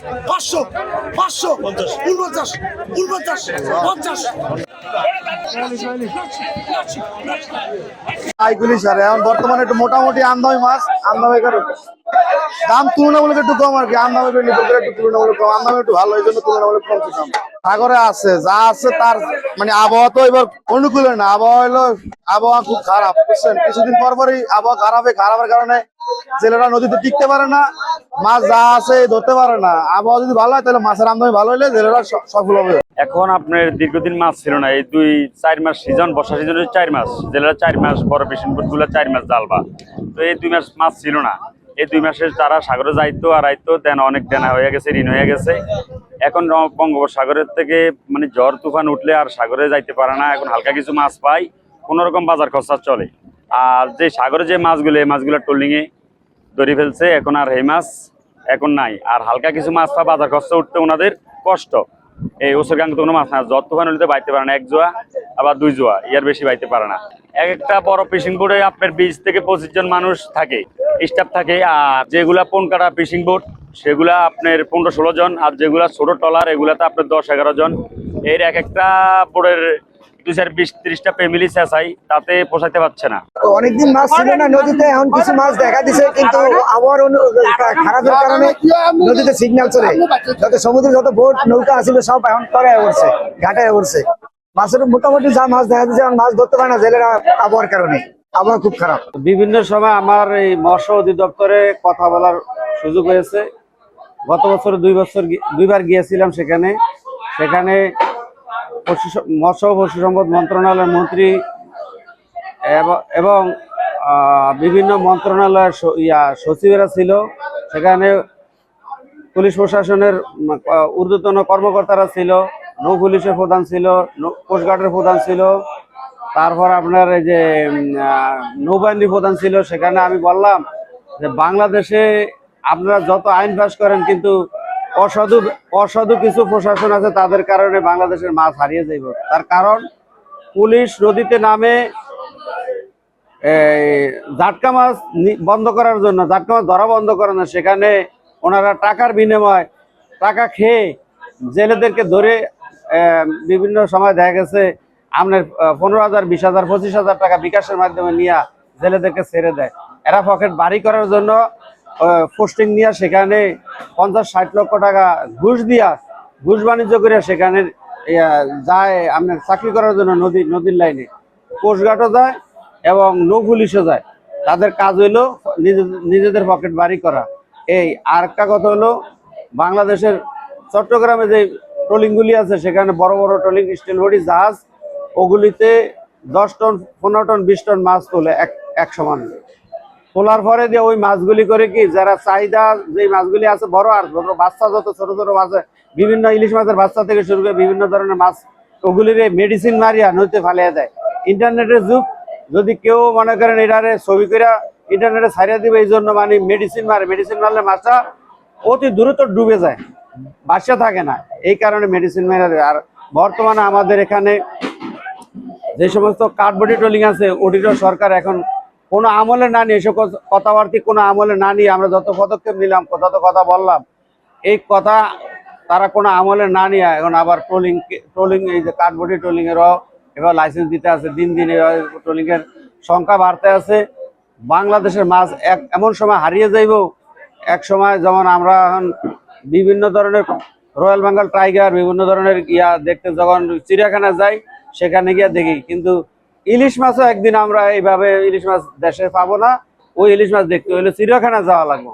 500 500 49 এইগুলি স্যার এখন বর্তমানে একটু মোটামুটি আমদামি মাছ আমদামি করে দাম তুলনামূলক একটু কম আর কি আমদামি একটু তুলনামূলক কম আমদামি একটু ভালো এই জন্য তুলনামূলক কম দাম সাগরে আছে যা আছে তার মানে আবহাওয়া তো এবার অনুকূলে না আবহাওয়া খুব খারাপ বুঝছেন কিছুদিন পর পরই আবহাওয়া খারাপের কারণে জেলেরা নদীতে টিকতে পারে না মাছ যা আছে ধরতে পারে না আবহাওয়া যদি ভালো হয় তাহলে মাছের আমদানি ভালো হলে জেলেরা সফল হবে। এখন আপনার দীর্ঘদিন মাছ ছিল না এই 2-4 মাস সিজন বর্ষা সিজনে 4 মাস জেলেরা 4 মাস বড় ফিশিং বোট গুলা 4 মাস জালবা তো এই 2 মাস মাছ ছিল না এই 2 মাসে তারা সাগরে যাইতো আর আইতো দেন অনেক দেনা হয়ে গেছে ঋণ হয়ে গেছে এখন বঙ্গোপসাগরের থেকে মানে ঝড় তুফান উঠলে আর সাগরে যাইতে পারে না এখন হালকা কিছু মাছ পাই কোন রকম বাজার খরচা চলে আর যে সাগরে যে মাছগুলো এই মাছগুলো ট্রলিং এ ধরে ফেলছে এখন আর এই মাছ এখন নাই আর হালকা কিছু মাছ পা বাজার খরচা উঠতে ওনাদের কষ্ট এই ওসরগাং তো কোনো মাছ না ঝড় তুফান হলে বাইতে পারে না 1 জোয়া আবার 2 জোয়া ইয়ার বেশি বাইতে পারে না একটা বড় ফিশিং বোটে আপনার 20 থেকে 25 জন মানুষ থাকে স্টাফ থাকে আর যেগুলা পোন কাটা ফিশিং বোট সেগুলা আপনার 15-16 জন আর যেগুলা ছোট ট্রলার এগুলাতে আপনার 10-11 জন এর একটা বোটের 20-30টা ফ্যামিলি চাই তাতে পোষাইতে পারছে না। অনেকদিন মাছ ছিল না নদীতে এখন কিছু মাছ দেখা দিছে কিন্তু আবহাওয়ার খারাপের কারণে নদীতে সিগন্যাল চলে যত সমুদ্রে যত বোট নৌকা আসলে সব এখন তলায় উঠছে ঘাটায় উঠছে মাছের মোটামুটি যা মাছ দেখা দিচ্ছে মাছ ধরতে পারে না জেলেরা আবহাওয়ার কারণে আবহাওয়া খুব খারাপ। বিভিন্ন সময় আমার এই মৎস্য অধিদপ্তরে কথা বলার সুযোগ হয়েছে গত বছর 2বার গিয়েছিলাম সেখানে মৎস্য ও পশু সম্পদ মন্ত্রণালয়ের মন্ত্রী এবং বিভিন্ন মন্ত্রণালয়ের সচিবেরা ছিল সেখানে পুলিশ প্রশাসনের ঊর্ধ্বতন কর্মকর্তারা ছিল নৌ পুলিশের প্রধান ছিল কোস্টগার্ডের প্রধান ছিল তারপর আপনার এই যে নৌবাহিনীর প্রধান ছিল সেখানে আমি বললাম যে বাংলাদেশে আপনারা যত আইন পাস করেন কিন্তু অসাধু কিছু প্রশাসন আছে তাদের কারণে বাংলাদেশের মাছ হারিয়ে যাইব তার কারণ পুলিশ নদীতে নামে জাটকা মাছ বন্ধ করার জন্য জাটকা মাছ ধরা বন্ধ করে না সেখানে ওনারা টাকার বিনিময়ে টাকা খেয়ে জেলেদেরকে ধরে বিভিন্ন সময় দেখা গেছে আপনার 15,000 20,000 25,000 টাকা বিকাশের মাধ্যমে নিয়ে জেলেদেরকে ছেড়ে দেয় এরা পকেট বাড়ি করার জন্য পোস্টিং নিয়ে সেখানে 50-60 লক্ষ টাকা ঘুষ বাণিজ্য করে সেখানে যায় আপনার চাকরি করার জন্য নদীর লাইনে কোস্টগার্ডও যায় এবং নৌ পুলিশও যায় তাদের কাজ হইলো নিজেদের পকেট বাড়ি করা। এই আর একটা কথা হলো বাংলাদেশের চট্টগ্রামে যে ট্রলিংগুলি আছে সেখানে বড় বড় ট্রলিং স্টিল বডি জাহাজ ওগুলিতে 10 টন 15 টন 20 টন মাছ তোলে এক সমান তোলার পরে দিয়ে ওই মাছগুলি করে কি যারা চাহিদা যে মাছগুলি আছে বড় আর বাচ্চা যত ছোট ছোট মাছ বিভিন্ন ইলিশ মাছের বাচ্চা থেকে শুরু করে বিভিন্ন ধরনের মাছ ওগুলির মেডিসিন মারিয়া নদীতে ফালিয়ে দেয়। ইন্টারনেটের যুগ যদি কেউ মনে করেন এটারে ছবি করে ইন্টারনেটে ছাড়িয়ে দিবে এই জন্য মানে মেডিসিন মারলে মাছটা অতি দ্রুত ডুবে যায় বাসা থাকে না এই কারণে মেডিসিন মারে। আর বর্তমানে আমাদের এখানে যে সমস্ত কাঠবডি ট্রলিং আছে ওটিরও সরকার এখন কোনো আমলে না নিয়ে এসব কথাবার্তা কোনো আমলে না নিয়ে আমরা যত পদক্ষেপ নিলাম যত কথা বললাম এই কথা তারা কোনো আমলে না নিয়ে এখন আবার ট্রলিং এই যে কাঠবডি ট্রলিংয়েরও এবার লাইসেন্স দিতে আছে দিন ট্রলিংয়ের সংখ্যা বাড়তে আছে। বাংলাদেশের মাছ এমন সময় হারিয়ে যাইব এক সময় যেমন আমরা এখন বিভিন্ন ধরনের রয়্যাল বেঙ্গল টাইগার বিভিন্ন ধরনের দেখতে যখন চিড়িয়াখানা যাই সেখানে গিয়ে দেখি কিন্তু ইলিশ মাছও একদিন আমরা এইভাবে ইলিশ মাছ দেশে পাবো না ওই ইলিশ মাছ দেখতে হলে চিড়িয়াখানা যাওয়া লাগবে।